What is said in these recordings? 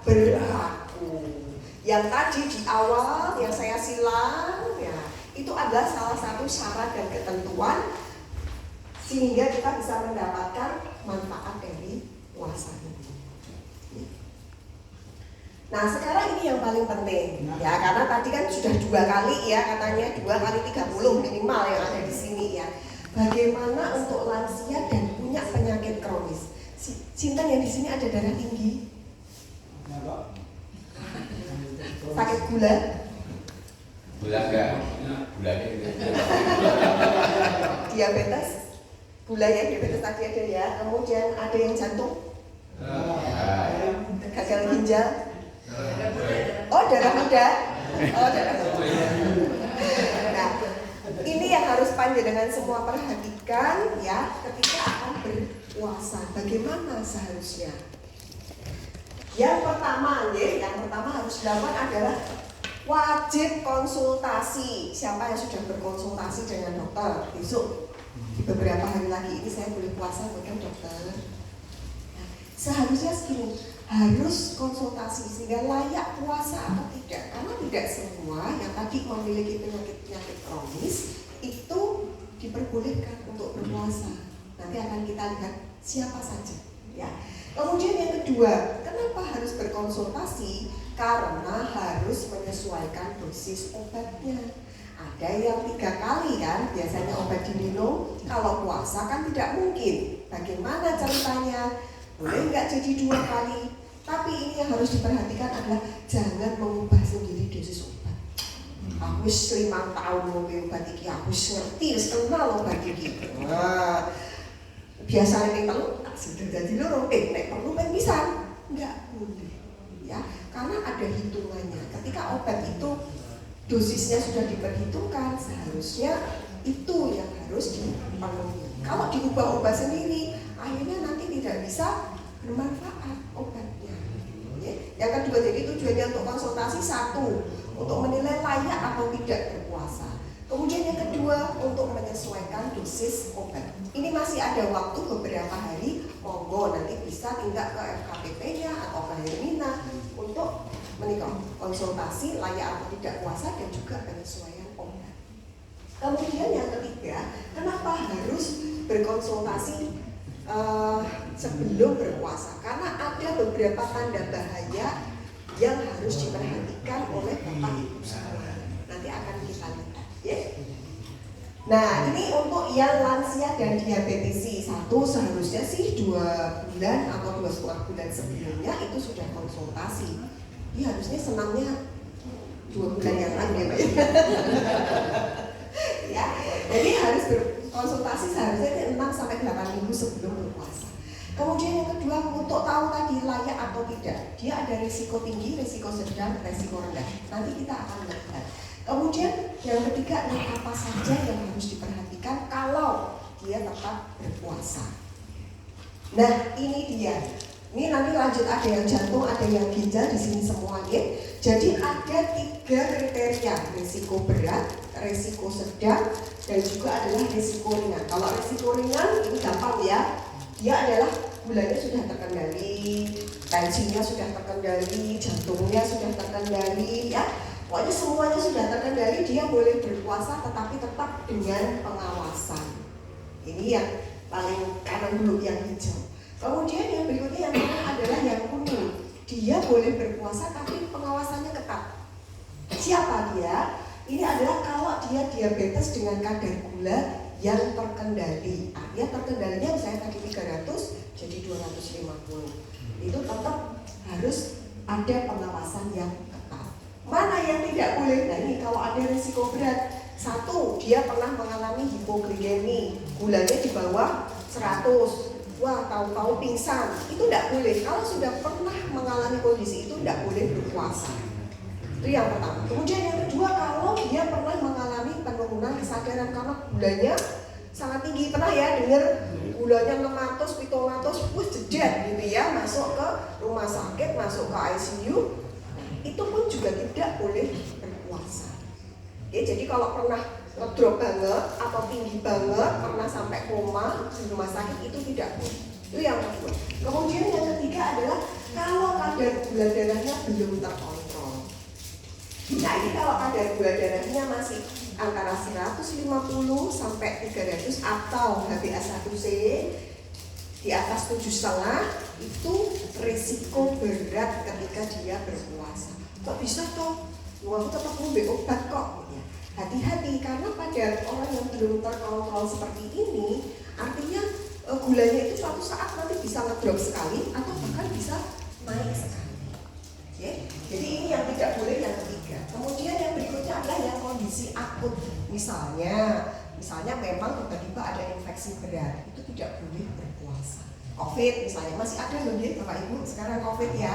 berlaku. Yang tadi di awal yang saya silang ya, itu adalah salah satu syarat dan ketentuan sehingga kita bisa mendapatkan manfaat dari puasa ini. Nah sekarang ini yang paling penting ya, karena tadi kan sudah 2 kali ya, katanya 2 kali 30 minimal yang ada di sini ya. Bagaimana untuk lansia dan punya penyakit kronis? Sinten yang di sini ada darah tinggi? Sakit gula? Gula enggak? Gulanya Diabetes? Gula ya, diabetes tadi ada ya. Kemudian ada yang jantung? Gagal ginjal? Oh darah muda? Oh darah muda. Nah ini yang harus panjenengan semua perhatikan ya ketika akan berpuasa. Bagaimana seharusnya? Yang pertama harus dilakukan adalah wajib konsultasi. Siapa yang sudah berkonsultasi dengan dokter? Besok beberapa hari lagi ini saya boleh puasa bukan dokter? Nah, seharusnya segini, harus konsultasi sehingga layak puasa atau tidak. Karena tidak semua yang tadi memiliki penyakit-penyakit kronis itu diperbolehkan untuk berpuasa. Nanti akan kita lihat siapa saja ya. Kemudian yang kedua, kenapa harus berkonsultasi? Karena harus menyesuaikan dosis obatnya. Ada yang 3 kali kan, biasanya obat diminum. Kalau puasa kan tidak mungkin. Bagaimana ceritanya? Boleh nggak jadi 2 kali? Tapi ini yang harus diperhatikan adalah jangan mengubah sendiri dosis obat. Aku 5 tahun ngombe obat iki, aku ngerti, kenal obat iki. Biasa nek perlu sudah jadi loro, nek perlu kan bisa, enggak boleh ya, karena ada hitungannya. Ketika obat itu dosisnya sudah diperhitungkan, seharusnya itu yang harus dipenuhi. Kalau diubah-ubah sendiri, akhirnya nanti tidak bisa bermanfaat obatnya. Yang kedua, jadi tujuannya untuk konsultasi 1, untuk menilai layak atau tidak berpuasa. Kemudian yang kedua, untuk menyesuaikan dosis obat. Ini masih ada waktu beberapa hari, monggo nanti bisa tindak ke FKPP-nya atau ke Hermina untuk konsultasi layak atau tidak puasa dan juga penyesuaian obat. Kemudian yang ketiga, kenapa harus berkonsultasi sebelum berpuasa? Karena ada beberapa tanda bahaya yang harus diperhatikan oleh Bapak Ibu semua. Nanti akan kita lihat. Yeah. Nah ini untuk yang lansia dan diabetesi. 1 seharusnya sih 2 bulan atau 2,5 bulan sebelumnya itu sudah konsultasi. Dia harusnya senangnya 2 bulan yang lalu ya. Ya, jadi harus berkonsultasi seharusnya 6-8 minggu sebelum berpuasa. Kemudian yang kedua, untuk tahu tadi layak atau tidak, dia ada risiko tinggi, risiko sedang, risiko rendah. Nanti kita akan lihat. Kemudian yang ketiga, apa saja yang harus diperhatikan kalau dia tetap berpuasa. Nah ini dia. Ini nanti lanjut, ada yang jantung, ada yang ginjal di sini semuanya. Jadi ada 3 kriteria: risiko berat, risiko sedang, dan juga adalah risiko ringan. Kalau risiko ringan ini gampang ya. Dia adalah gulanya sudah terkendali, tensinya sudah terkendali, jantungnya sudah terkendali ya. Pokoknya semuanya sudah terkendali, dia boleh berpuasa tetapi tetap dengan pengawasan. Ini yang paling kanan dulu, yang hijau. Kemudian yang berikutnya yang tengah adalah yang kuning. Dia boleh berpuasa tapi pengawasannya ketat. Siapa dia? Ini adalah kalau dia diabetes dengan kadar gula yang terkendali. Artinya terkendalinya misalnya tadi 300 jadi 250. Itu tetap harus ada pengawasan yang ketat. Mana yang tidak boleh? Nah ini kalau ada risiko berat. 1, dia pernah mengalami hipoglikemi, gulanya di bawah 100. Wah, tahu-tahu pingsan. Itu tidak boleh. Kalau sudah pernah mengalami kondisi itu tidak boleh berpuasa. Itu yang pertama. Kemudian yang kedua, kalau dia pernah mengalami penurunan kesadaran karena gulanya sangat tinggi. Pernah ya dengar gulanya 600, 700, wah jedet gitu ya, masuk ke rumah sakit, masuk ke ICU. Itu pun juga tidak boleh berpuasa. Oke, jadi kalau pernah ngedrop banget atau tinggi banget, pernah sampai koma di rumah sakit, itu tidak boleh. Itu yang kedua. Kemudian yang ketiga adalah kalau kadar kadar gula darahnya belum terkontrol. Nah ini kalau kadar gula darahnya masih antara 150 sampai 300 atau HbA1c di atas 7,5, itu risiko berat ketika dia berpuasa. Kok bisa toh? Aku tetap ngombe obat kok. Ya. Hati-hati, karena pada orang yang belum terkontrol seperti ini, artinya gulanya itu suatu saat nanti bisa ngedrop sekali atau bahkan bisa naik sekali. Okay? Jadi ini yang tidak boleh, yang ketiga. Kemudian yang berikutnya adalah yang kondisi akut. Misalnya memang tiba-tiba ada infeksi berat, itu tidak boleh berpuasa. COVID misalnya, masih ada loh ya Bapak Ibu, sekarang COVID ya,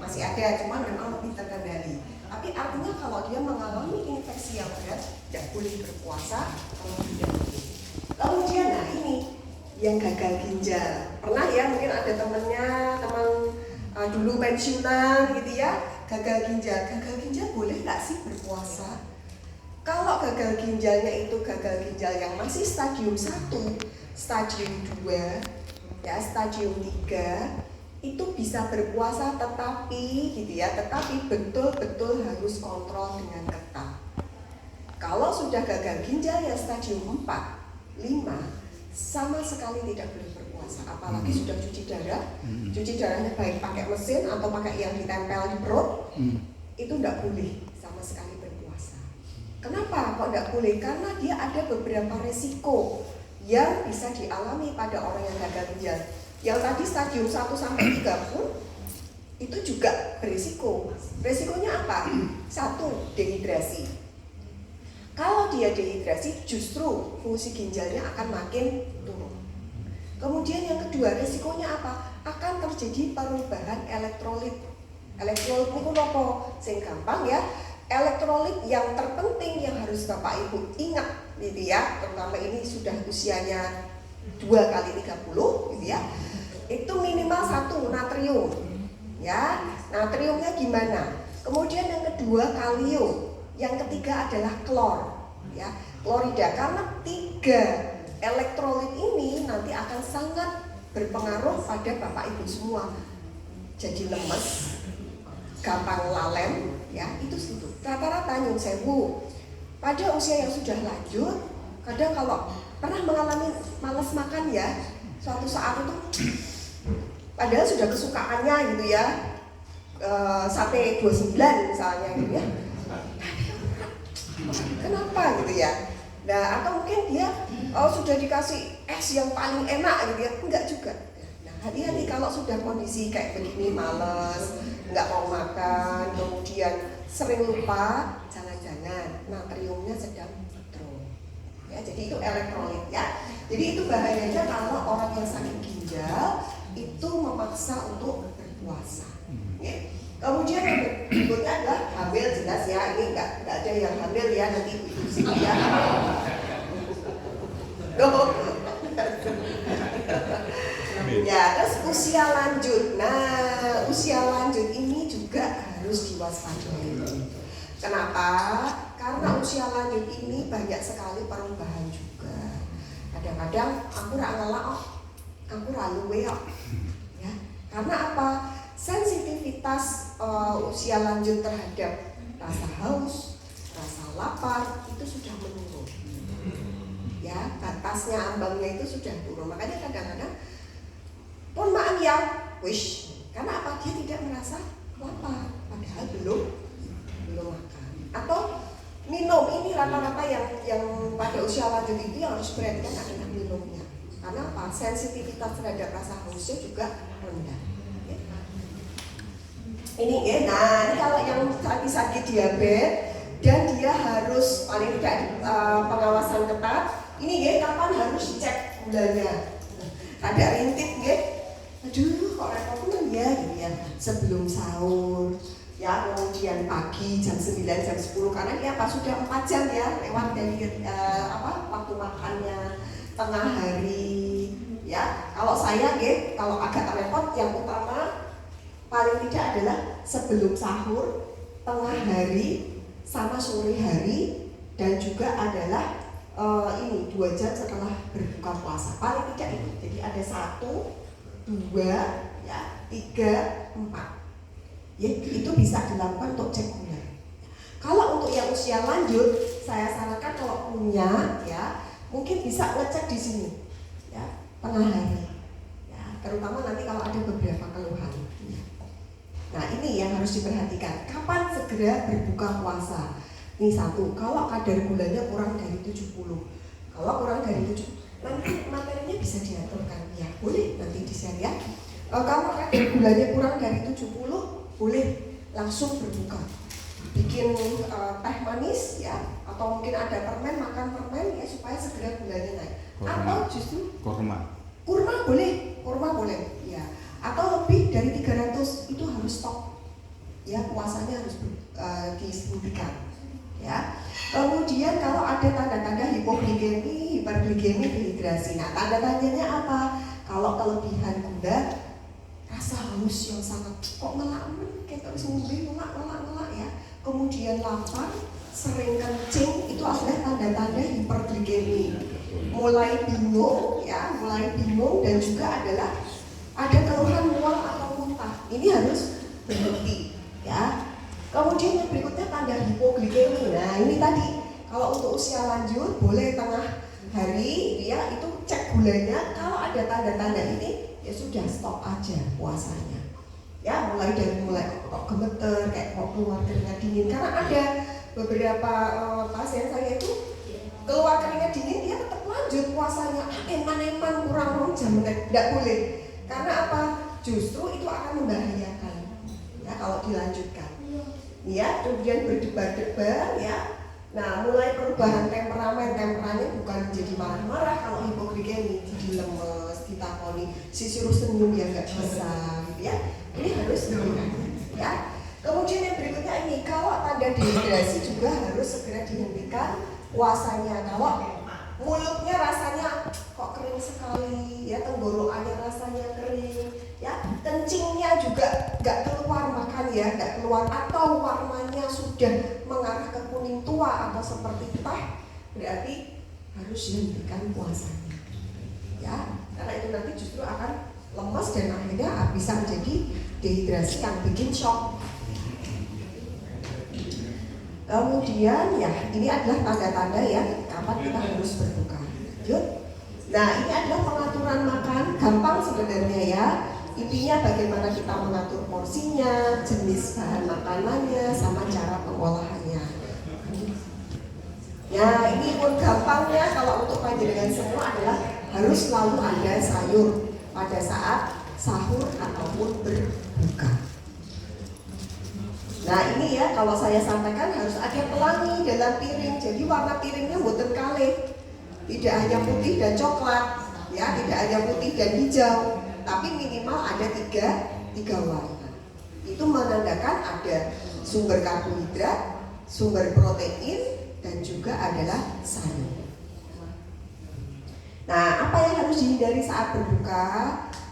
masih ada, cuma memang lebih terkendali. Tapi artinya kalau dia mengalami infeksi yang berat, tidak boleh berpuasa kalau tidak boleh. Kemudian nah ini, yang gagal ginjal. Pernah ya mungkin ada teman dulu pensiunan gitu ya, gagal ginjal boleh nggak sih berpuasa? Kalau gagal ginjalnya itu gagal ginjal yang masih stadium 1, stadium 2, ya stadium 3, itu bisa berpuasa tetapi betul-betul harus kontrol dengan ketat. Kalau sudah gagal ginjal yang stadium 4, 5, sama sekali tidak boleh berpuasa. Apalagi sudah cuci darahnya baik pakai mesin atau pakai yang ditempel di perut, itu tidak boleh sama sekali berpuasa. Kenapa kok tidak boleh? Karena dia ada beberapa resiko yang bisa dialami pada orang yang gagal ginjal. Yang tadi stadium 1 sampai 3 pun itu juga berisiko. Resikonya apa? 1, dehidrasi. Kalau dia dehidrasi, justru fungsi ginjalnya akan makin turun. Kemudian yang kedua, resikonya apa? Akan terjadi perubahan elektrolit. Elektrolit itu apa? Sing gampang ya. Elektrolit yang terpenting yang harus Bapak Ibu ingat gitu ya, terutama ini sudah usianya 2 kali 30 gitu ya. Itu minimal 1 natrium. Ya, natriumnya gimana? Kemudian yang kedua kalium. Yang ketiga adalah klor, ya, klorida. Karena 3 elektrolit ini nanti akan sangat berpengaruh pada Bapak Ibu semua. Jadi lemes, gampang lalem, ya, itu situ. Rata-rata nyun sewu. Pada usia yang sudah lanjut, kadang kalau pernah mengalami malas makan ya, suatu saat itu padahal sudah kesukaannya gitu ya, sate 29 misalnya gitu ya. Kenapa gitu ya? Nah, atau mungkin dia sudah dikasih es yang paling enak gitu ya, enggak juga. Nah, hati-hati kalau sudah kondisi kayak begini, males, enggak mau makan, kemudian sering lupa, jangan-jangan natriumnya sedang drop. Ya, jadi itu elektrolit ya. Jadi itu bahayanya kalau orang yang sakit ginjal itu memaksa untuk berpuasa. Ya. Kemudian yang berikutnya adalah hamil, jelas ya, ini enggak ada yang hamil ya, nanti ibu sini ya. Ya, terus usia lanjut. Nah, usia lanjut ini juga harus diwaspadai. Kenapa? Karena usia lanjut ini banyak sekali perubahan juga. Kadang-kadang aku ngelak, aku luwe kok. Ya, karena apa? Sensitivitas usia lanjut terhadap rasa haus, rasa lapar itu sudah menurun. Ya, batasnya ambangnya itu sudah turun. Makanya kadang-kadang pun makan yang wish, karena apa? Dia tidak merasa lapar, padahal belum makan. Atau minum, ini rata-rata yang pada usia lanjut itu yang harus perhatikan adalah minumnya. Karena apa? Sensitivitas terhadap rasa hausnya juga rendah. Ini ya, nah ini kalau yang sakit diabetes dan dia harus paling tidak pengawasan ketat, ini ya kapan harus cek gulanya. Ada rintit ya, aduh kok repot ya gitu ya, sebelum sahur ya, kemudian pagi jam 9, jam 10, karena ini apa sudah 4 jam ya lewat dari waktu makannya, tengah hari ya. Kalau saya ya, kalau agak repot yang utama paling tidak adalah sebelum sahur, tengah hari, sama sore hari, dan juga adalah ini 2 jam setelah berbuka puasa. Paling tidak itu. Jadi ada 1, 2, ya, 3, 4. Ya, itu bisa dilakukan untuk cek gula. Kalau untuk yang usia lanjut, saya sarankan kalau punya ya, mungkin bisa ngecek di sini ya, tengah hari. Ya, terutama nanti kalau ada beberapa keluhan. Ya. Nah, ini yang harus diperhatikan. Kapan segera berbuka puasa? Ini satu, kalau kadar gulanya kurang dari 70. Kalau kurang dari 70, nanti materinya bisa diaturkan. Ya, boleh nanti di-share ya. Kalau kadar gulanya kurang dari 70, boleh langsung berbuka, bikin teh manis ya, atau mungkin ada permen, makan permen ya supaya segera gulanya naik. Atau justru kurma boleh ya, atau lebih dari 300 itu harus stop ya, puasanya harus dihentikan ya. Kemudian kalau ada tanda-tanda hipoglikemi, hiperglikemi, dehidrasi. Nah, tanda-tandanya apa? Kalau kelebihan gula, rasa haus yang sangat kok ngelamun kayak harus ngombe ngelak ya. Kemudian lapar, sering kencing, itu adalah tanda-tanda hiperglikemi. Mulai bingung dan juga adalah ada keluhan mual atau muntah. Ini harus berhenti ya. Kemudian yang berikutnya tanda hipoglikemi. Nah, ini tadi kalau untuk usia lanjut boleh tengah hari ya, itu cek gulanya. Kalau ada tanda-tanda ini ya sudah stop aja puasanya ya, mulai kok gemeter, kayak kok keluar keringat dingin. Karena ada beberapa pasien saya itu keluar keringat dingin, dia tetap lanjut puasanya, eman-eman kurang jam, tidak boleh. Karena apa? Justru itu akan membahayakan ya kalau dilanjutkan ya. Kemudian berdebar-debar ya. Nah, mulai perubahan temperamennya bukan menjadi marah-marah kalau hipoglikemi, jadi lemes, ditakoni, si suruh senyum ya nggak bisa gitu ya. Ini harus dihentikan ya. Kemudian yang berikutnya ini, kalau tanda dehidrasi juga harus segera dihentikan puasanya. Kalau mulutnya rasanya kok kering sekali ya, tenggorokannya rasanya kering ya, kencingnya juga nggak keluar makan ya, nggak keluar, atau warnanya sudah mengarah ke kuning tua atau seperti teh, berarti harus dihentikan puasanya ya, karena itu nanti justru akan lemas dan akhirnya bisa menjadi dehidrasi yang bikin shock. Kemudian ya, ini adalah tanda-tanda ya kapan kita harus berbuka. Lanjut. Nah, ini adalah pengaturan makan, gampang sebenarnya ya. Intinya bagaimana kita mengatur porsinya, jenis bahan makanannya, sama cara pengolahannya. Ya, ini pun gampangnya kalau untuk panjenengan semua adalah harus selalu ada sayur pada saat sahur ataupun berbuka. Nah, ini ya kalau saya sampaikan harus ada pelangi dalam piring. Jadi warna piringnya boten kalih. Tidak hanya putih dan coklat, ya, tidak hanya putih dan hijau, tapi minimal ada tiga warna. Itu menandakan ada sumber karbohidrat, sumber protein, dan juga adalah sayur. Nah, apa yang harus dihindari saat berbuka?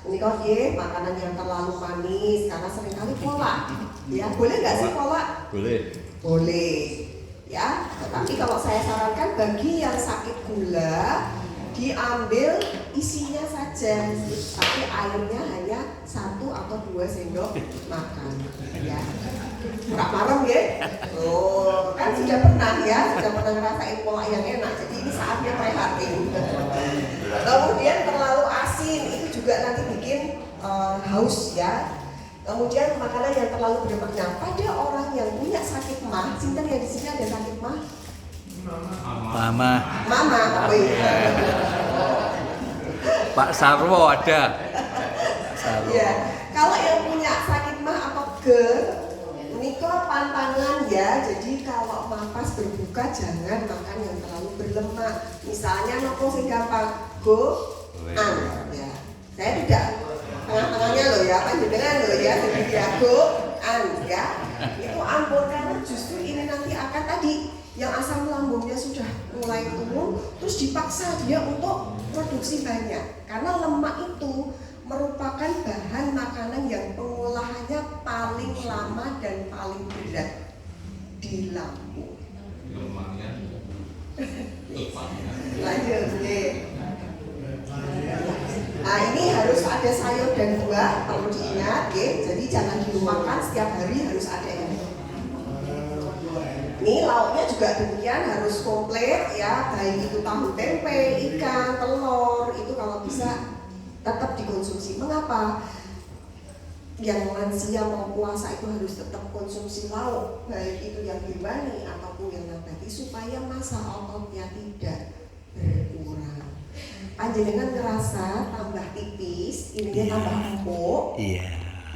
Ini kok ya, makanan yang terlalu manis, karena seringkali kolak. Ya, boleh nggak sih kolak? Boleh. Boleh. Ya, tetapi kalau saya sarankan bagi yang sakit gula, diambil isinya saja, tapi airnya hanya 1 atau 2 sendok makan. Ya, nggak marem ya? Oh, kan sudah pernah ngerasain kolak yang enak. Jadi ini saatnya prihatin. Kemudian terlalu asin itu juga nanti bikin haus ya. Kemudian makanan yang terlalu berlemak. Nah, pada orang yang punya sakit mah, sinten yang di sini ada sakit mah? Mama. Oh iya. Pak Sarwo ada. Sarwo. Ya, kalau yang punya sakit mah atau GERD, ini kok pantangan ya. Jadi kalau pas berbuka jangan makan yang terlalu berlemak. Misalnya nopo sing gampang goan ya. Saya tidak tengah-tengahnya loh ya, panjenengan loh ya, jadi goan ya. Itu ampun, karena justru ini nanti akan tadi yang asam lambungnya sudah mulai turun, terus dipaksa dia untuk produksi banyak. Karena lemak itu merupakan bahan makanan yang pengolahannya paling lama dan paling berat di lambung. Lanjut deh. Nah, ini harus ada sayur dan buah perlu diingat, ya. Jadi jangan dilupakan setiap hari harus ada ini. Ini lauknya juga demikian harus komplit ya, baik itu tahu tempe, ikan, telur itu kalau bisa tetap dikonsumsi. Mengapa? Yang lansia mau puasa itu harus tetap konsumsi lauk, baik itu yang hewani ataupun yang nabati supaya masa ototnya tidak berkurang. Panjenengan ngerasa tambah tipis, ininya tambah empuk. Iya.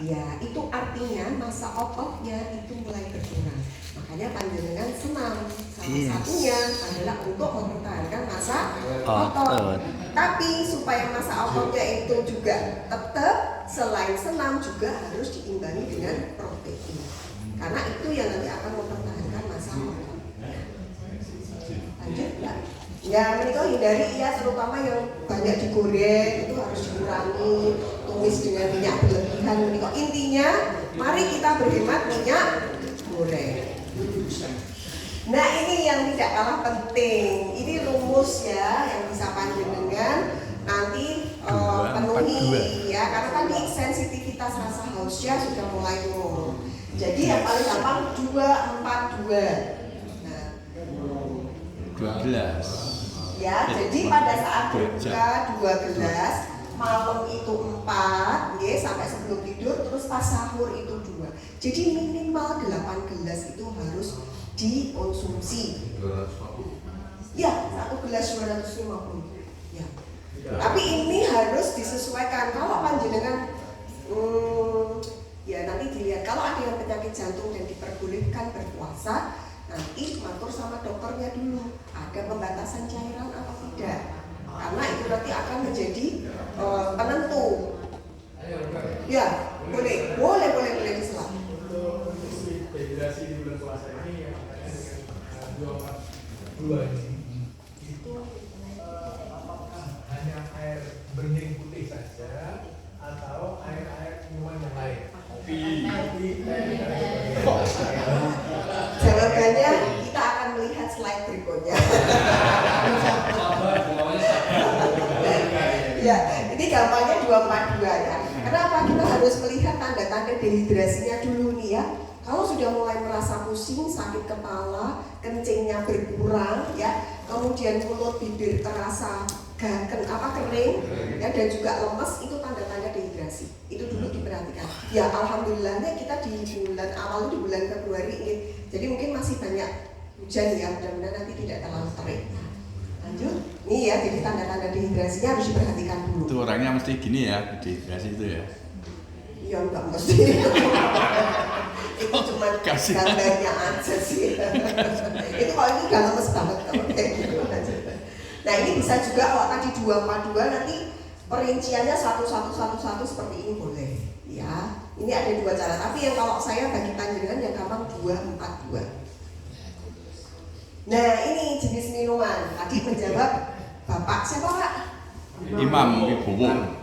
Ya, itu artinya masa ototnya itu mulai berkurang. Makanya panjenengan senam. Salah satunya adalah untuk mempertahankan masa otot. Tapi supaya masa ototnya itu juga tetap, selain senam juga harus diimbangi dengan protein. Karena itu yang nanti akan mempertahankan masa otot. Lanjut ya. Ya, mereka hindari ya, terutama yang banyak digoreng itu harus dikurangi, tumis dengan minyak berlebihan. Mereka intinya, mari kita berhemat minyak goreng. Nah, ini yang tidak kalah penting. Ini rumus ya yang bisa panjenengan nanti penuhi ya, karena tadi sensitivitas rasa hausnya sudah mulai turun. Jadi yang paling gampang 2-4-2. Nah, 12. Ya, jadi pada saat berbuka 12, malam itu 4, ya, sampai sebelum tidur, terus pas sahur itu 2. Jadi minimal 8 gelas itu harus dikonsumsi. Ya, 1 gelas 250. Ya. Tapi ini harus disesuaikan. Kalau panjenengan ya nanti dilihat kalau ada yang penyakit jantung dan diperbolehkan berpuasa, nanti matur sama dokternya dulu ada pembatasan cairan atau tidak, karena itu nanti akan menjadi penentu. Ya, boleh diselam. Untuk isi dehidrasi di bulan puasa ini yang katanya 242 ini itu apakah hanya air bening putih saja atau air minuman yang lain? Kopi, Jawabannya kita akan melihat slide berikutnya. Ya, ini gampangnya 242 ya. Kenapa kita harus melihat tanda-tanda dehidrasinya dulu nih ya? Kalau sudah mulai merasa pusing, sakit kepala, kencingnya berkurang ya, kemudian mulut bibir terasa kering ya, dan juga lemes, itu tanda-tanda dehidrasi. Itu dulu diperhatikan. Ya alhamdulillahnya kita di bulan awal, di bulan Februari ini, jadi mungkin masih banyak hujan ya, mudah-mudahan nanti tidak terlalu terik. Lanjut, nih ya, jadi tanda-tanda dehidrasinya harus diperhatikan dulu. Itu orangnya mesti gini ya, dehidrasi itu ya. Ya enggak mesti. Itu cuma gambarnya aja sih. Itu kalau ini udah lemes banget kalau kayak gitu aja. Nah ini bisa juga kalau tadi 242 nanti perinciannya 1111 seperti ini boleh ya. Ini ada 2 cara, tapi yang kalau saya bagi panjenengan yang gampang 242. Nah ini jenis minuman. Tadi menjawab Bapak siapa Pak? Imam Wibowo.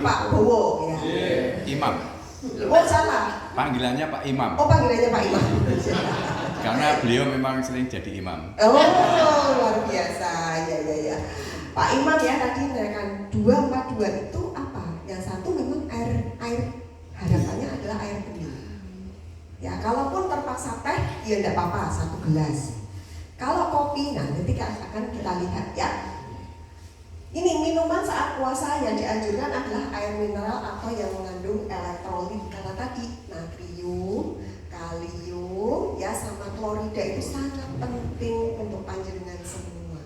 Pak Bowo ya. Imam. Oh salah. Panggilannya Pak Imam. Oh panggilannya Pak Imam. Karena beliau memang sering jadi imam. Oh luar biasa ya. Pak Imam ya tadi menerangkan 242 itu apa? Yang satu memang air harapannya adalah air bening. Ya kalaupun terpaksa teh ya tidak apa-apa 1 gelas. Kalau kopi nanti akan kita lihat ya. Ini minuman saat puasa yang dianjurkan adalah air mineral atau yang mengandung elektrolit, karena tadi natrium, kalium, ya sama klorida itu sangat penting untuk panjenengan semua.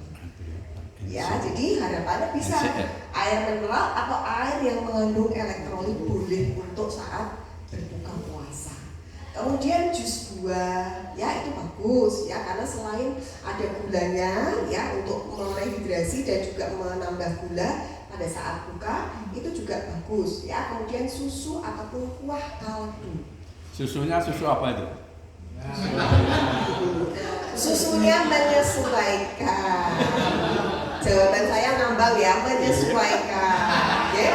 Ya, jadi harapannya bisa air mineral atau air yang mengandung elektrolit boleh untuk saat berbuka puasa. Kemudian jus buah, ya itu bagus ya, karena selain ada gulanya ya untuk merehidrasi dan juga menambah gula pada saat buka, itu juga bagus ya. Kemudian susu ataupun kuah kaldu. Susunya susu apa itu? Susunya menyesuaikan. Jawaban saya ngambang ya, menyesuaikan. Ya.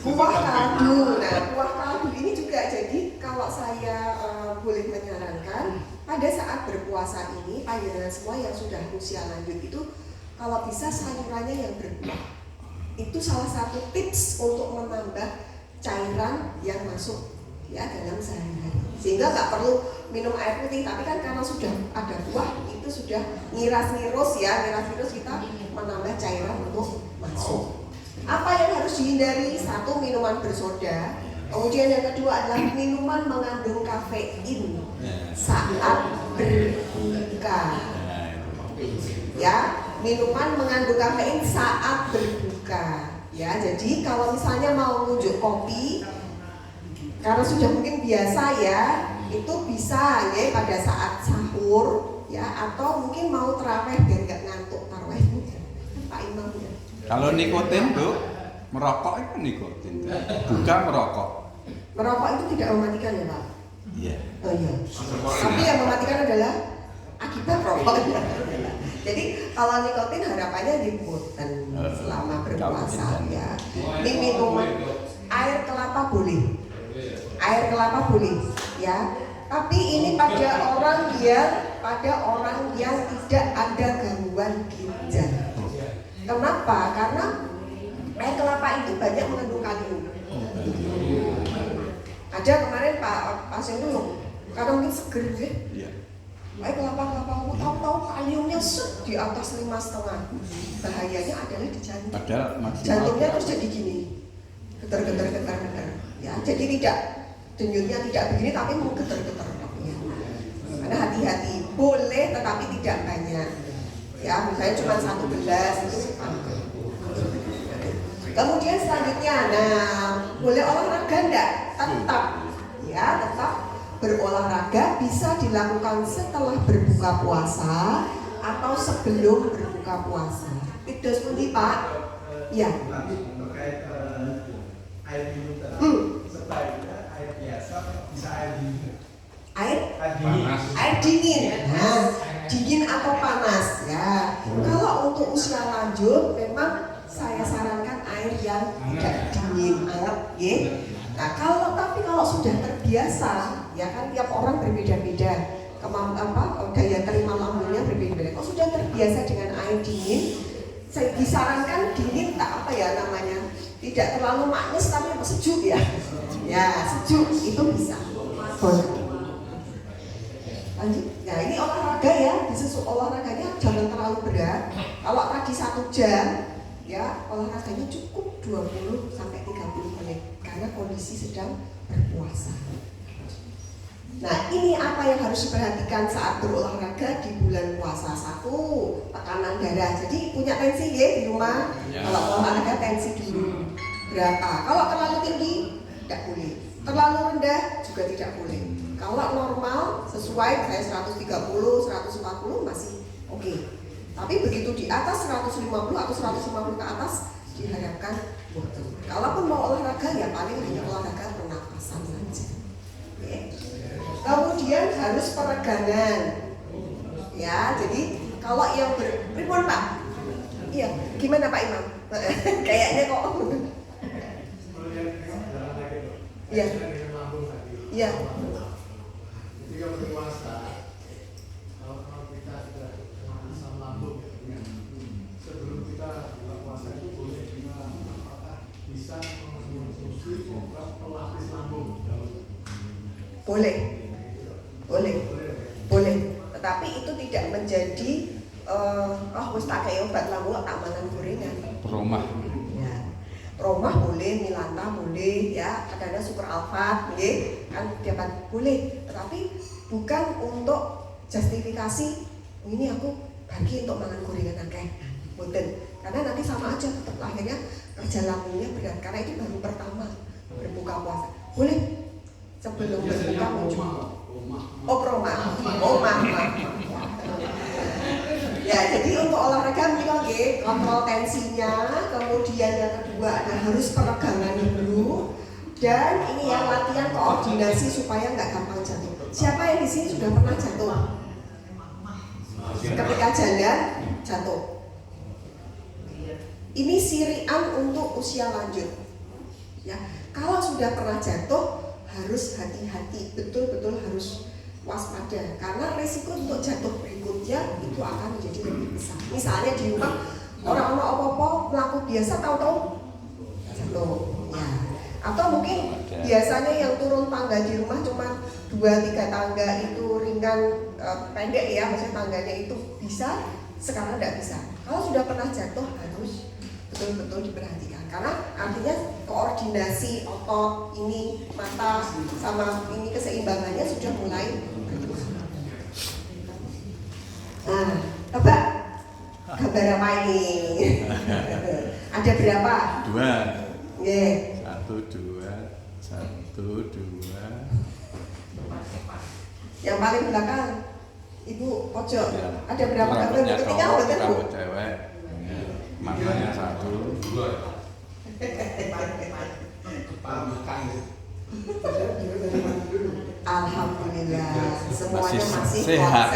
Kuah kaldu. Nah, kuah kaldu ini juga jadi kalau saya boleh menyarankan pada saat berpuasa ini, panjenengan semua yang sudah usia lanjut itu kalau bisa sayurannya yang berbuah. Itu salah satu tips untuk menambah cairan yang masuk ya dalam sehari-hari. Sehingga nggak perlu minum air putih, tapi kan karena sudah ada buah itu sudah ngiras-ngirus kita menambah cairan untuk masuk. Apa yang harus dihindari? Satu, minuman bersoda. Kemudian yang kedua adalah minuman mengandung kafein saat berbuka. Ya, minuman mengandung kafein saat berbuka. Ya, jadi kalau misalnya mau ngunjuk kopi, karena sudah mungkin biasa ya, itu bisa ya pada saat sahur ya, atau mungkin mau taraweh biar nggak ngantuk taraweh. Pak Imam ya. Kalau nikotin tuh, merokok itu nikotin. Bukan merokok. Merokok itu tidak mematikan ya Pak? Iya. Oh iya. Tapi yang mematikan adalah akibat rokok. Jadi kalau nikotin harapannya di punten selama berpuasa ya. Ini minuman air kelapa boleh. Air kelapa boleh ya. Tapi ini pada orang yang tidak ada gangguan ginjal. Kenapa? Karena air kelapa itu banyak mengandung kalium. Ada kemarin Pak pasien dulu, karena mungkin seger deh. Iya. Air kelapa tahu kaliumnya di atas 5,5. Bahayanya adalah di jantung. Padahal maksimal. Jantungnya terus jadi gini, getar. Ya, jadi tidak denyutnya tidak begini, tapi mau getar. Karena hati-hati, boleh tetapi tidak banyak. Ya, misalnya cuma 1 gelas itu. Kemudian selanjutnya, boleh olahraga enggak? Tetap berolahraga bisa dilakukan setelah berbuka puasa atau sebelum berbuka puasa. Itu seperti Pak? Ya. Terkait air minum sebaiknya air biasa bisa air dingin. Air Panas. dingin. Nah, dingin atau panas ya. Kalau untuk usia lanjut memang saya sarankan air yang tidak dingin, ya. Nah, kalau sudah terbiasa, ya kan tiap orang berbeda-beda, daya terima lambungnya berbeda. Kalau sudah terbiasa dengan air dingin, saya disarankan dingin tidak terlalu manis tapi sejuk ya. Ya, sejuk itu bisa. Boleh. Lanjut. Nah, ini olahraga ya, olahraganya jangan terlalu berat. Kalau tadi 1 jam, ya olahraganya cukup 20 sampai 30 menit karena kondisi sedang berpuasa. Nah, ini apa yang harus diperhatikan saat berolahraga di bulan puasa? 1, tekanan darah. Jadi punya tensi ya di rumah. Ya. Kalau olahraga tensi dulu berapa? Kalau terlalu tinggi tidak boleh. Terlalu rendah juga tidak boleh. Kalau normal sesuai kayak 130, 140 masih oke. Tapi begitu di atas 150 atau 150 ke atas diharapkan wortel. Kalaupun mau olahraga ya paling hanya olahraga pernapasan saja. Oke. Kemudian harus peregangan. Ya, jadi kalau yang pripun Pak? Iya, gimana Pak Imam? Kayaknya kok. Iya. Iya. Ketika berpuasa, kalau kita sudah asam lambung, sebelum kita buka puasa itu boleh kita apakah bisa mengonsumsi obat pelapis lambung? Boleh. Tetapi itu tidak menjadi wis tak kayak obat lambung tak mangan gorengan. Peromah. Ya. Romah boleh, Milanta boleh, ya, ada super alfat, kan dapat boleh, tetapi bukan untuk justifikasi ini aku bagi untuk makan gorengan akeh, boten, karena nanti sama aja tetap akhirnya kerja lambungnya berat, karena itu baru pertama berbuka puasa, boleh sebelum berbuka muncul, maaf. Ya, jadi untuk olahraga minimal kontrol tensinya, kemudian yang kedua harus peregangan dulu, dan ini ya latihan koordinasi supaya nggak gampang jatuh. Siapa yang di sini sudah pernah jatuh? Ketika jalan jatuh. Ini sirian untuk usia lanjut. Ya, kalau sudah pernah jatuh harus hati-hati, betul-betul harus waspada karena risiko untuk jatuh berikutnya itu akan menjadi lebih besar. Misalnya di rumah Orang apa-apa melaku biasa tahu-tahu jatuh. Ya. Atau mungkin biasanya yang turun tangga di rumah cuma 2-3 tangga itu ringan pendek ya, maksudnya tangganya itu bisa, sekarang tidak bisa. Kalau sudah pernah jatuh harus betul-betul diperhatikan karena artinya koordinasi otot ini mata sama ini keseimbangannya sudah mulai berubah. Nah, coba gambar apa ini? Ada berapa? 2. Yeah. 1, 2, 1, 2. Yang paling belakang, Ibu pojok. Ya. Ada berapa gambar? Rambutnya Ketika cowok, betul Bu? rambut cewek. Matanya 1. Alhamdulillah, semuanya masih sehat.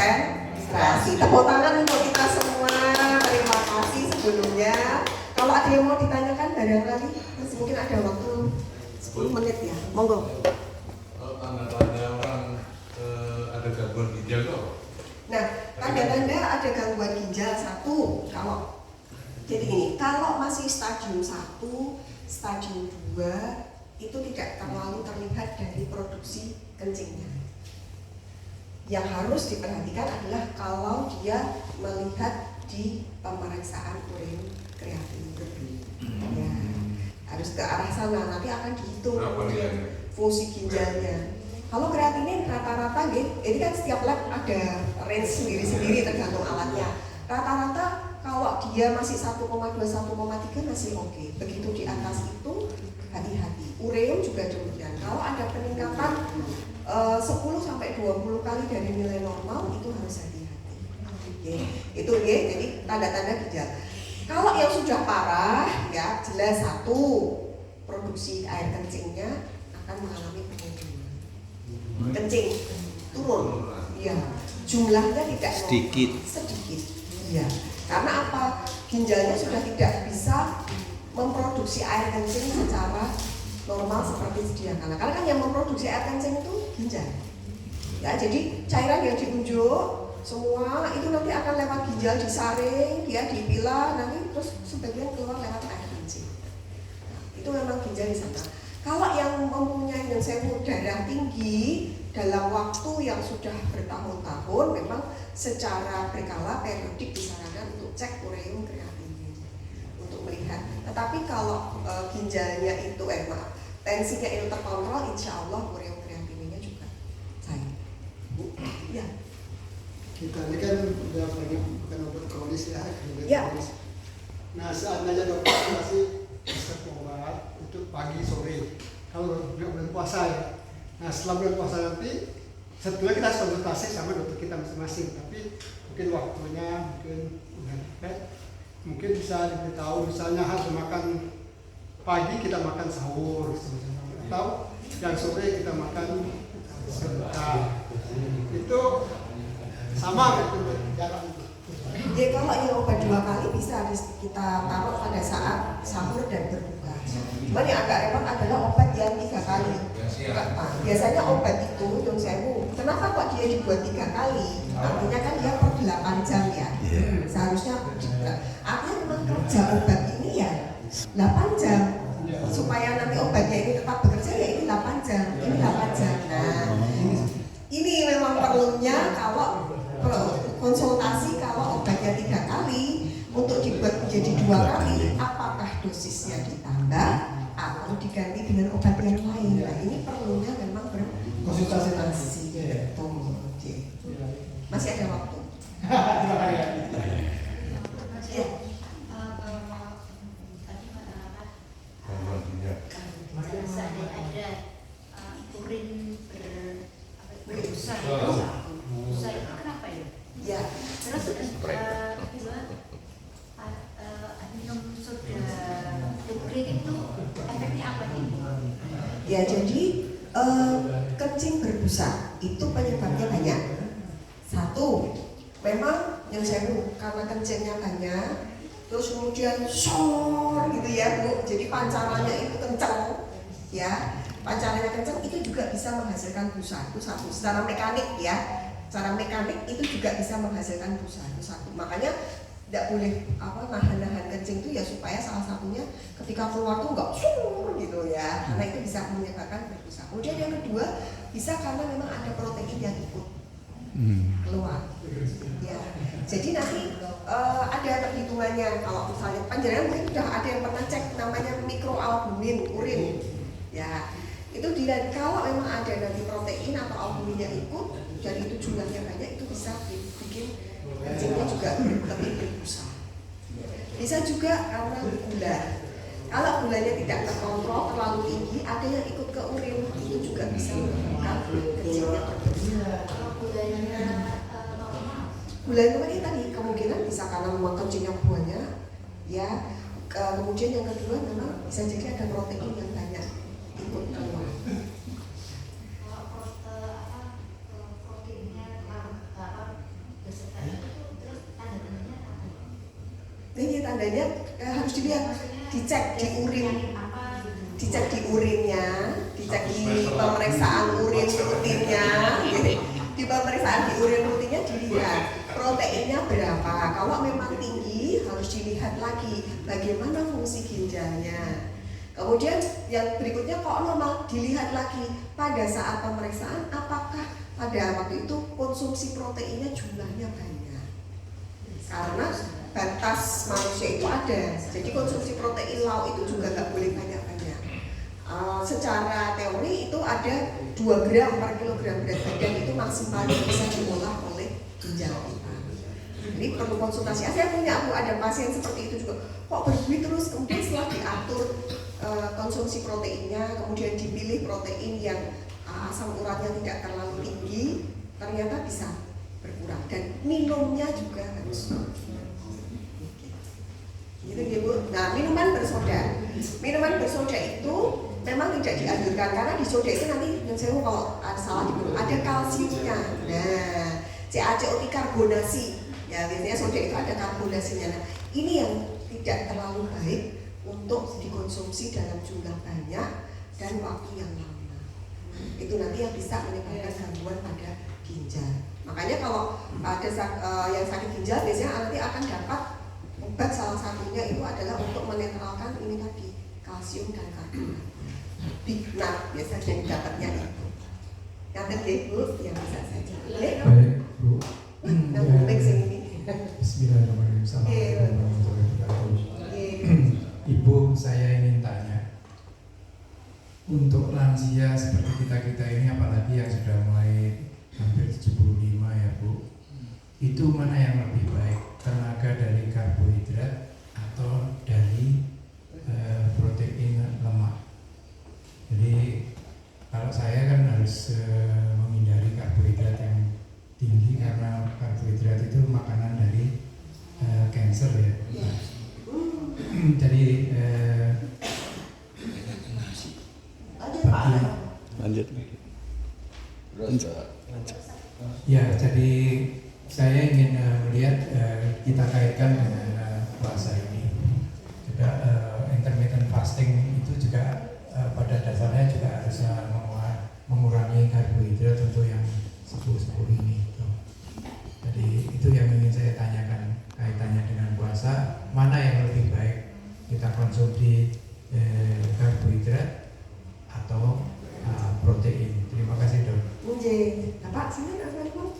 konsentrasi. Tepuk tangan untuk kita semua. Terima kasih sebelumnya. Kalau ada yang mau ditanyakan barangkali masih mungkin ada waktu 10 menit ya. Monggo. Tanda-tanda orang ada gangguan ginjal kok. Nah, tanda-tanda ada gangguan ginjal 1 jadi gini, kalau masih stadium 1, stadium 2 itu tidak terlalu terlihat dari produksi kencingnya. Yang harus diperhatikan adalah kalau dia melihat di pemeriksaan urin kreatin. Ya, harus ke arah sana, nanti akan dihitung kemudian fungsi ginjalnya. Kalau kreatinin rata-rata, ini kan setiap lab ada range sendiri-sendiri tergantung alatnya. Rata-rata kalau dia masih 1,2, 1,3 masih oke. Begitu di atas itu hati-hati. Ureum juga demikian. Kalau ada peningkatan 10-20 kali dari nilai normal itu harus hati-hati. Oke. Itu ya, jadi tanda-tanda ginjal. Kalau yang sudah parah ya jelas 1 produksi air kencingnya akan mengalami penurunan. Kencing turun. Iya. Jumlahnya tidak Sedikit. Iya. Karena apa? Ginjalnya sudah tidak bisa memproduksi air kencing secara normal seperti sedia kala. Karena kan yang memproduksi air kencing itu ginjal. Ya, jadi cairan yang diunjuk semua itu nanti akan lewat ginjal disaring, dia dipilah, nanti terus sebagian keluar lewat air kencing. Nah, itu memang ginjal di sana. Kalau yang mempunyai darah tinggi dalam waktu yang sudah bertahun-tahun, memang secara berkala periodik disarankan untuk cek ureum kreatinin untuk melihat. Tetapi kalau ginjalnya itu tensinya itu terkontrol, insya Allah ureum kreatininnya juga cair. Ya. Kita ini kan udah banyak bukan obat kronis ya, Ya. kronis. Nah, seandainya dokter masih resep obat untuk pagi sore, kalau bulan puasa ya. Nah, setelah bulan puasa nanti, setelah kita harus konsultasi sama dokter kita masing-masing. Tapi mungkin waktunya mungkin udah dekat, mungkin bisa diberitahu misalnya harus makan pagi kita makan sahur, atau yang sore kita makan sebentar. Itu sama gitu jalan itu. Ya kalau yang obat 2 kali bisa kita taruh pada saat sahur dan berbuka. Cuman yang agak repot adalah obat yang 3 kali. Nah, biasanya obat itu Nyun Sewu, kenapa kok dia dibuat 3 kali? Artinya kan dia per 8 jam ya. Seharusnya artinya memang kerja obat ini ya 8 jam. Supaya nanti obatnya ini tetap bekerja ya ini 8 jam. Ini 8 jam. Nah, ini memang perlunya kalau konsultasi kalau obatnya 3 kali untuk dibuat menjadi 2 kali, apakah dosisnya ditambah atau diganti dengan obat yang lain? Nah, ini perlunya memang berkonsultasi. Masih ada waktu. Ya. Gangguan ginjal. Ada urin berusaha itu kenapa ya? Ya. Terus kedua minum soda urin itu efeknya apa nih? Ya, jadi kencing berbusa itu penyebabnya banyak. 1, memang yang saya karena kencingnya banyak, terus kemudian sor gitu ya Bu, jadi pancarannya itu kencang, ya pancarannya kencang itu juga bisa menghasilkan busa. Itu 1. Secara mekanik ya, secara mekanik itu juga bisa menghasilkan busa. Itu 1. Makanya tidak boleh nahan kencing itu ya supaya salah satunya ketika keluar tuh nggak gitu ya, karena itu bisa menyebabkan berbusa. Kemudian yang kedua bisa karena memang ada protein yang ikut keluar. Ya, jadi nanti ada perhitungannya. Kalau misalnya panjenengan mungkin sudah ada yang pernah cek namanya mikroalbumin urin, ya itu dilihat kalau memang ada nanti protein atau albuminnya ikut, jadi itu jumlahnya banyak, itu bisa bikin kencingnya juga lebih berbusa. Bisa juga karena gula. Kalau gulanya tidak terkontrol terlalu tinggi, ada yang ikut ke urin, itu juga bisa menyebabkan kencingnya berbusa. Gula itu tadi kemungkinan bisa karena memang kencingnya banyak, ya. Kemudian yang kedua memang bisa jadi ada protein yang banyak ikut keluar. Ini tandanya harus dilihat, dicek di urin, dicek di urinnya, dicek di pemeriksaan urin rutinnya, di pemeriksaan di urin rutinnya dilihat proteinnya berapa. Kalau memang tinggi harus dilihat lagi bagaimana fungsi ginjalnya. Kemudian yang berikutnya kok normal, dilihat lagi pada saat pemeriksaan apakah pada waktu itu konsumsi proteinnya jumlahnya banyak. Karena batas manusia itu ada, jadi konsumsi protein lauk itu juga nggak boleh banyak-banyak. Secara teori itu ada 2 gram per kilogram berat badan itu maksimal yang bisa diolah oleh ginjal kita. Jadi perlu konsultasi. Saya punya ada pasien seperti itu juga. Kok berbuih terus, kemudian setelah diatur konsumsi proteinnya, kemudian dipilih protein yang asam uratnya tidak terlalu tinggi, ternyata bisa berkurang dan minumnya juga harus gitu ya Bu. Nah, minuman bersoda itu memang tidak dianjurkan karena di soda itu nanti yang saya kalau ada salah ada kalsiumnya. Nah, CaCO3 karbonasi. Ya, biasanya soda itu ada karbonasinya. Nah, ini yang tidak terlalu baik untuk dikonsumsi dalam jumlah banyak dan waktu yang lama. Itu nanti yang bisa menyebabkan gangguan pada ginjal. Makanya kalau ada yang sakit ginjal biasanya nanti akan dapat obat, salah satunya itu adalah untuk menetralkan ini tadi kalsium dan karbonat. Big Nut biasanya yang dapatnya itu. Yang Bu yang bisa saja. Baik Bu. Yang baik ini. Bismillahirrahmanirrahim. Assalamualaikum warahmatullahi wabarakatuh. Ibu, saya ingin tanya, untuk lansia seperti kita ini, apalagi yang sudah mulai hampir 75 ya Bu, itu mana yang lebih baik, tenaga dari karbohidrat atau dari protein lemak? Jadi kalau saya kan harus menghindari karbohidrat yang tinggi karena karbohidrat itu makanan dari cancer ya. Jadi Lanjut. ya, jadi saya ingin melihat kita kaitkan dengan puasa ini. Juga intermittent fasting itu juga pada dasarnya juga harus mengurangi karbohidrat untuk yang sepuh-sepuh ini. Jadi itu yang ingin saya tanyakan kaitannya dengan puasa, mana yang lebih baik kita konsumsi karbohidrat atau protein. Terima kasih Dok. Bapak sini namanya?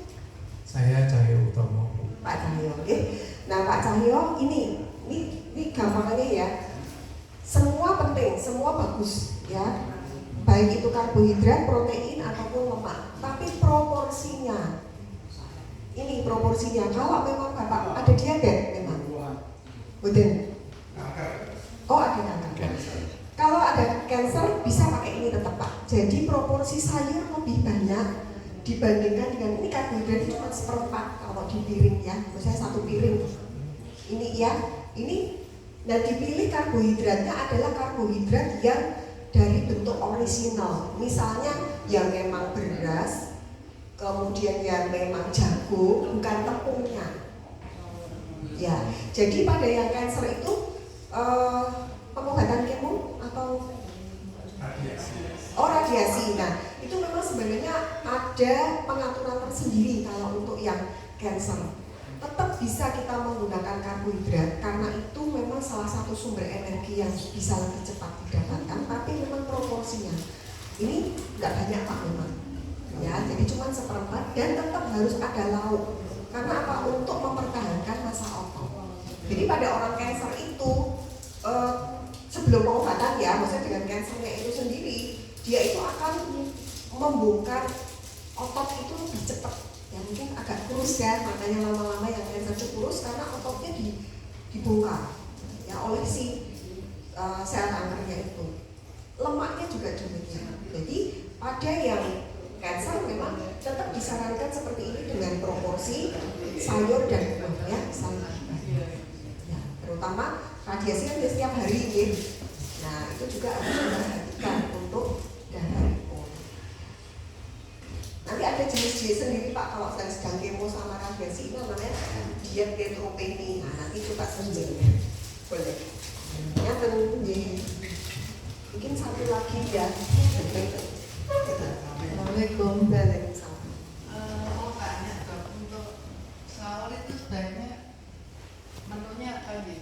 Saya Cahyo Utomo. Pak Cahyo, oke. Nah Pak Cahyo ini gampangannya ya. Semua penting, semua bagus ya. Baik itu karbohidrat, protein ataupun lemak. Tapi proporsinya. Ini proporsinya. Kalau memang Bapak ada diabetes memang. Betul. Oh ada kanker. Kalau ada cancer bisa pakai ini tetap Pak. Jadi proporsi sayur lebih banyak dibandingkan dengan ini karbohidrat cuma 1/4 kalau di piring ya. Misalnya 1 piring. Ini ya, ini dan dipilih karbohidratnya adalah karbohidrat yang dari bentuk orisinal. Misalnya yang memang beras, kemudian yang memang jagung, bukan tepungnya. Ya, jadi pada yang cancer itu pengobatan kemo atau radiasi. Nah, itu memang sebenarnya ada pengaturan tersendiri kalau untuk yang cancer. tetap bisa kita menggunakan karbohidrat karena itu memang salah satu sumber energi yang bisa lebih cepat didapatkan, tapi memang proporsinya ini nggak banyak Pak memang ya, jadi cuma seperempat dan tetap harus ada lauk karena apa? Untuk mempertahankan massa otot. Jadi pada orang cancer itu sebelum pengobatan ya, maksudnya dengan cancernya itu sendiri, dia itu akan membongkar otot itu lebih cepat. Ya mungkin agak kurus ya, makanya lama-lama yang cancer itu kurus karena ototnya dibongkar ya oleh si sel kankernya itu. Lemaknya juga demikian. Jadi pada yang cancer memang tetap disarankan seperti ini dengan proporsi sayur dan buah ya, sayur. Ya, terutama radiasi kan setiap hari ya. Nah itu juga harus diperhatikan untuk darah. Nanti ada jenis-jenis sendiri Pak kalau sedang kemo sama radiasi, itu namanya diet neutropenia. Nah nanti coba sendiri boleh. Ya mungkin satu lagi ya. Assalamualaikum. Waalaikumsalam. Mau tanya dok, untuk sahur itu sebaiknya menunya apa nih?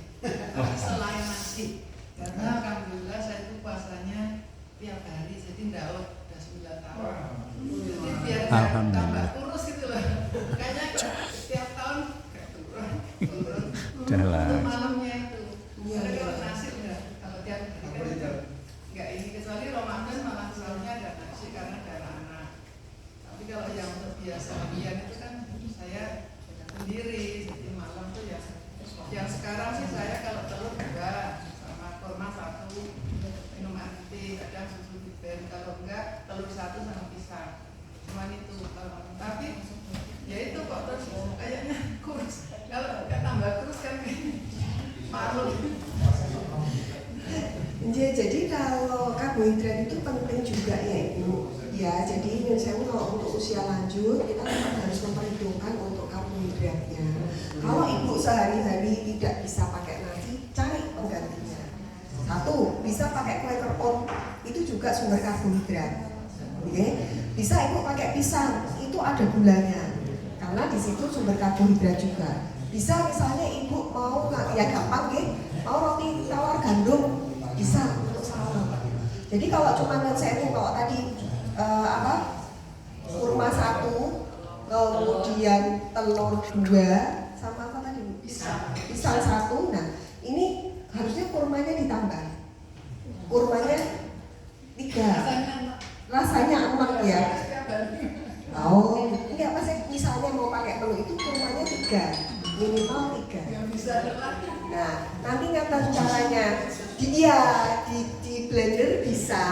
Selain nasi, karena alhamdulillah saya itu puasanya tiap hari, jadi udah 9 tahun. Jadi biar nggak tambah kurus gitu loh. Kayaknya tiap tahun kayak turun. Untuk malamnya itu. Karena kalau nasi enggak, kalau tiap hari kan enggak ini, kecuali Ramadan malah sahurnya ada nasi karena ada anak. Tapi kalau yang untuk biasa harian itu kan saya sendiri, jadi malam tuh ya. Yang sekarang sih saya kalau telur 2 sama kurma 1, minum anti, kadang susu dipen, kalau enggak telur 1 sama pisang. Cuman itu. Tapi ya itu kok terus kayaknya kurus. Kalau enggak tambah kurus kan malu. Jadi kalau karbohidrat itu penting juga ya Ibu. Ya, jadi misalnya kalau untuk usia lanjut kita tetap harus memperhitungkan untuk karbohidratnya. Kalau Ibu sehari-hari tidak bisa pakai nasi, cari penggantinya. Satu, bisa pakai kue kepon, itu juga sumber karbohidrat. Oke, bisa Ibu pakai pisang, itu ada gulanya. Karena di situ sumber karbohidrat juga. Bisa misalnya Ibu mau ya gampang ya, mau roti tawar gandum, bisa untuk sahur. Jadi kalau cuma saya kalau tadi kurma 1, kemudian telur 2, sama apa tadi? Pisang 1. Nah ini harusnya kurmanya ditambah. Kurmanya 3. Rasanya enak ya. Oh, ini apa sih? Misalnya mau pakai menu itu kurmanya 3, minimal 3. Nah, nanti ngata caranya. Di blender bisa,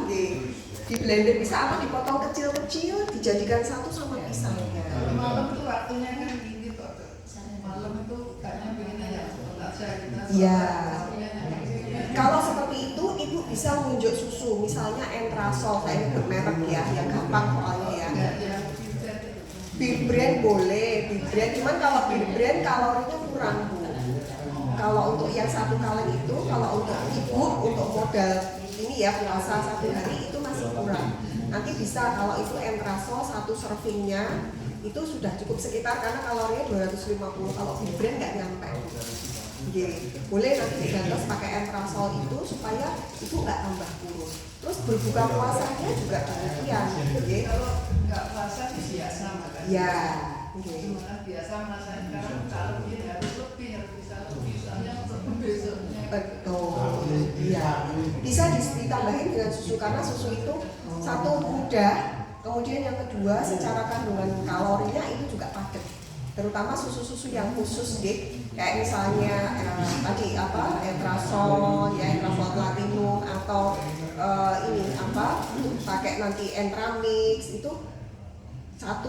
di blender bisa apa dipotong kecil-kecil, dijadikan satu sama pisangnya. Malam itu waktunya kan gini kok. Malam itu kayaknya begini aja. Iya. Kalau seperti itu, Ibu bisa menunjuk susu, misalnya Entrasol, saya ini bermerek ya, yang gampang soalnya ya. Beer brand boleh, beer brand, cuman kalau beer brand kalorinya kurang Bu. Kalau untuk yang 1 kaleng itu, kalau untuk Ibu, untuk modal ini ya puasa 1 hari itu masih kurang. Nanti bisa kalau itu Entrasol 1 servingnya itu sudah cukup sekitar karena kalorinya 250. Kalau beer brand nggak nyampe. Boleh nanti digantos pakai Entrasol itu supaya Ibu nggak tambah kurus. Terus berbuka puasanya juga demikian. Kalau nggak puasa sih biasa makan. Ya. Cuma biasa makan sekarang kalau ini harus lebih, harus bisa lebih soalnya untuk besoknya. Betul. Iya. Bisa ditambahin dengan susu karena susu itu satu mudah. Kemudian yang kedua secara kandungan kalorinya itu juga padat. Terutama susu-susu yang khusus kayak misalnya tadi Entrasol ya, Entrasol Platinum atau ini pakai nanti Entramix itu 1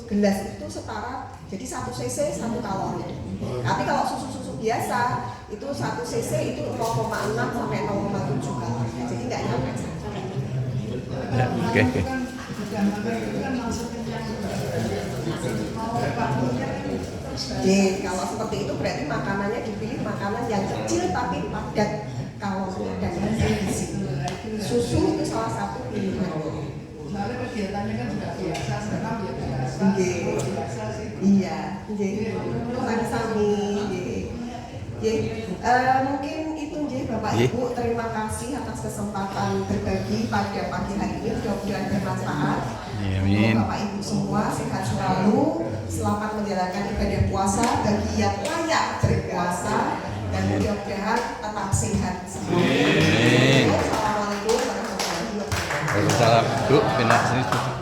gelas itu setara jadi 1 cc 1 kalori. Tapi kalau susu-susu biasa itu 1 cc itu 0,6 sampai 0,7 kalori. Jadi nggak nyampe. Oke. Kalau seperti itu berarti makanannya dipilih makanan yang kecil tapi padat kalorinya dan gizi. Susu itu salah satu pilihan. Soalnya kegiatannya kan juga biasa, sekarang ya biasa. Nggih. Iya, nggih. Sami-sami nggih. Nggih. Mungkin itu nggih Bapak Ibu, terima kasih atas kesempatan berbagi pada pagi hari ini, mudah-mudahan bermanfaat. Amin. Bapak Ibu semua sehat selalu, selamat menjalankan ibadah puasa bagi yang layak berpuasa, dan mudah-mudahan tetap sehat semua. Amin. Assalamualaikum warahmatullahi wabarakatuh. Waalaikumsalam. Bu, pindah sini.